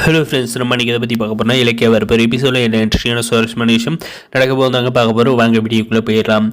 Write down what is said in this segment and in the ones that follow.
Hello friends, நம்ம இன்றைக்கி இதை பற்றி பார்க்க போனால் இலக்கிய வரப்போகிற எபிசோடில் என்ன இன்ட்ரெஸ்டிங்கான சுவாரஸ்யமான விஷயம் நடக்க போதாங்க பார்க்க போகிறோம். வாங்க வீடியோக்குள்ளே போயிடலாம்.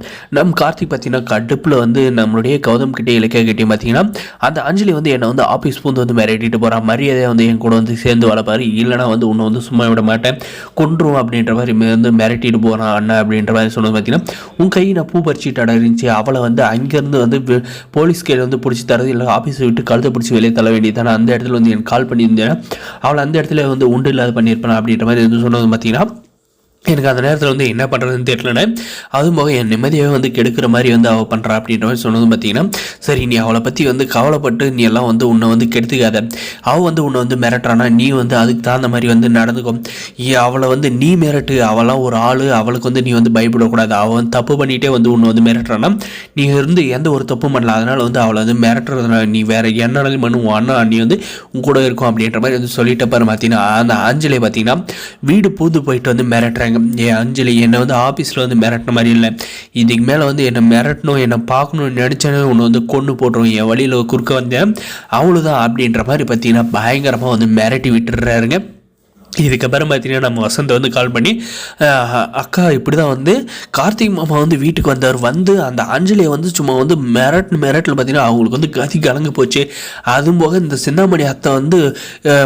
கார்த்திக் பார்த்தீங்கன்னா கடுப்பில் நம்மளுடைய கௌதம் கிட்டே இலக்கிய கிட்டே பார்த்தீங்கன்னா அந்த அஞ்சலி என்னை ஆஃபீஸ் பூந்து மிரட்டிட்டு போகிறான். மரியாதையை என் கூட சேர்ந்து வளர்ப்பாரு, இல்லைனா உன்னை சும்மா விட மாட்டேன், கொன்றுவோம் அப்படின்ற மாதிரி மிரட்டிட்டு போகிறான் அண்ணா அப்படின்ற மாதிரி சொன்னது பார்த்தீங்கன்னா உன் கை நான் பூ பறிச்சிட்டு இருந்துச்சு. அவளை அங்கேருந்து போலீஸ் கையில் பிடிச்சி தரது இல்லை, ஆஃபீஸை விட்டு கழுத்தை பிடிச்சி வெளியே தள்ள வேண்டியதானே. அந்த இடத்துல எனக்கு கால் பண்ணியிருந்தேன், அவளை அந்த இடத்துல உண்டு இல்லாத பண்ணியிருப்பேன் அப்படின்ற மாதிரி சொன்னது பார்த்தீங்கன்னா எனக்கு அந்த நேரத்தில் என்ன பண்ணுறதுன்னு தெரியலனே. அதுவும் போக என் நிம்மதியாக கெடுக்கிற மாதிரி அவள் பண்ணுறா அப்படின்ற மாதிரி சொன்னதும் பார்த்தீங்கன்னா சரி, நீ அவளை பற்றி கவலைப்பட்டு நீ எல்லாம் உன்னை கெடுத்துக்காத. அவள் உன்னை மிரட்டுறானா, நீ அதுக்கு தகுந்த மாதிரி நடந்துக்கும். அவளை நீ மிரட்டு, அவளாம் ஒரு ஆள், அவளுக்கு நீ பயப்படக்கூடாது. அவன் தப்பு பண்ணிகிட்டே உன்னை மிரட்டுறானா, நீ எந்த ஒரு தப்பும் பண்ணல, அதனால் அவளை மிரட்டுறதுனால நீ வேறு என்னன்னாலும் பண்ணுவோம், அண்ணா நீ உன் கூட இருக்கும் அப்படின்ற மாதிரி சொல்லிட்ட பாரு. பார்த்தீங்கன்னா அந்த அஞ்சலி பார்த்தீங்கன்னா வீடு பூந்து போயிட்டு மிரட்டுறாங்க. அஞ்சலி என்னை ஆஃபீஸில் மிரட்டின மாதிரி இல்லை, இதுக்கு மேலே என்னை மிரட்டணும், என்னை பார்க்கணும்னு நினச்சேன்னு உன்னை கொண்டு போட்டுரும், என் வழியில் குறுக்க வந்தேன் அவ்வளோதான் அப்படின்ற மாதிரி பார்த்தீங்கன்னா பயங்கரமாக மிரட்டி விட்டுறாருங்க. இதுக்கப்புறம் பார்த்தீங்கன்னா நம்ம வசந்த் கால் பண்ணி அக்கா இப்படி தான் கார்த்திக் மாமா வீட்டுக்கு வந்தார், அந்த அஞ்சலியை சும்மா மிரட்டில் பார்த்தீங்கன்னா அவங்களுக்கு கதி கலங்க போச்சு. அதுவும் போக இந்த சிந்தாமணி அத்தை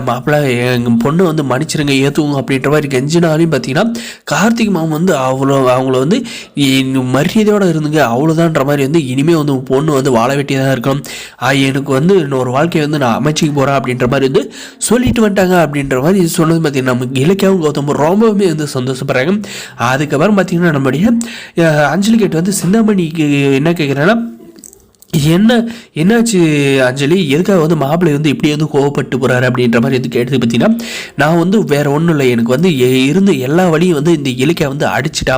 மாப்பிள்ளை எங்கள் பொண்ணு மன்னிச்சிருங்க ஏற்றுவோங்க அப்படின்ற மாதிரி கெஞ்சினாலையும் பார்த்தீங்கன்னா கார்த்திக் மாமா அவங்கள மரியாதையோடு இருந்துங்க அவ்வளோதான்ற மாதிரி இனிமேல் பொண்ணு வாழ வேண்டியதாக இருக்கணும், எனக்கு இன்னொரு வாழ்க்கையை நான் அமைச்சிக்க போகிறேன் அப்படின்ற மாதிரி சொல்லிட்டு வந்துட்டாங்க அப்படின்ற மாதிரி சொன்னது நமக்கு இலக்கியாவும் கௌதம் ரொம்பவுமே சந்தோஷப்படுறாங்க. அதுக்கப்புறம் பார்த்தீங்கன்னா நம்முடைய அஞ்சலி கேட்டு சிந்தாமணிக்கு என்ன கேட்குறேன்னா, என்னாச்சு அஞ்சலி, எதுக்காக மாப்பிள்ளை இப்படி கோவப்பட்டு போகிறாரு அப்படின்ற மாதிரி கேட்டது பார்த்தீங்கன்னா நான் வேறு ஒன்றும் இல்லை, எனக்கு இருந்த எல்லா வழியும் இந்த இலக்கிய அடிச்சிட்டா,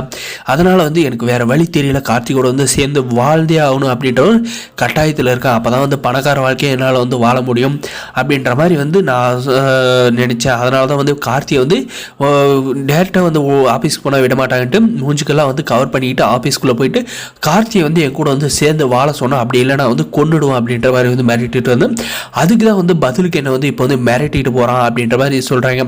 அதனால் எனக்கு வேறு வழி தெரியல, கார்த்திகோட சேர்ந்து வாழ்ந்தே ஆகணும் அப்படின்ற ஒரு கட்டாயத்தில் இருக்கேன், அப்போ தான் பணக்கார வாழ்க்கையை என்னால் வாழ முடியும் அப்படின்ற மாதிரி நான் நினச்சேன். அதனால தான் கார்த்தியை டேரெக்டாக ஆஃபீஸ்க்கு போனால் விட மாட்டாங்கன்ட்டு மூஞ்சுக்கெல்லாம் கவர் பண்ணிக்கிட்டு ஆஃபீஸ்க்குள்ளே போயிட்டு கார்த்தியை என் கூட சேர்ந்து வாழ சொன்னோம், அப்படி இல்லைனா கொன்னுடுவோம் அப்படின்ற மாதிரி மிரட்டிட்டு அதுக்கு தான் பதிலுக்கு என்ன இப்போ மிரட்டிட்டு போகிறான் அப்படின்ற மாதிரி சொல்கிறாங்க.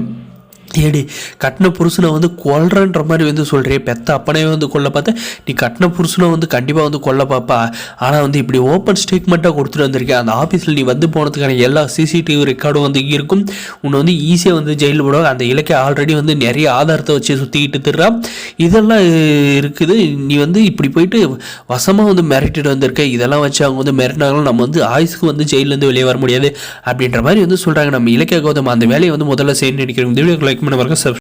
ஏடி கட்டின புருஷனை கொல்றன்ற மாதிரி சொல்கிறே, பெத்த அப்பனே கொல்ல பார்த்தேன், நீ கட்டின புருஷனை கண்டிப்பாக கொல்ல பார்ப்பா, ஆனால் இப்படி ஓப்பன் ஸ்டேட்மெண்ட்டாக கொடுத்துட்டு வந்திருக்கேன், அந்த ஆஃபீஸில் நீ போனதுக்கான எல்லா சிசிடிவி ரெக்கார்டும் இருக்கும், உன்னை ஈஸியாக ஜெயிலில் போடுவாங்க, அந்த இலக்கை ஆல்ரெடி நிறைய ஆதாரத்தை வச்சு சுற்றிக்கிட்டு திருறா, இதெல்லாம் இருக்குது, நீ இப்படி போயிட்டு வசமாக மிரட்டிட்டு வந்திருக்க, இதெல்லாம் வச்சு அவங்க மிரட்டினாங்களும் நம்ம ஆயுசுக்கு ஜெயிலேருந்து வெளியே வர முடியாது அப்படின்ற மாதிரி சொல்கிறாங்க. நம்ம இலக்கிய கௌதம் அந்த வேலையை முதல்ல செய்ய நினைக்கிறோம். இந்த வீடியோக்கு லைக் பண்ண பாருங்க.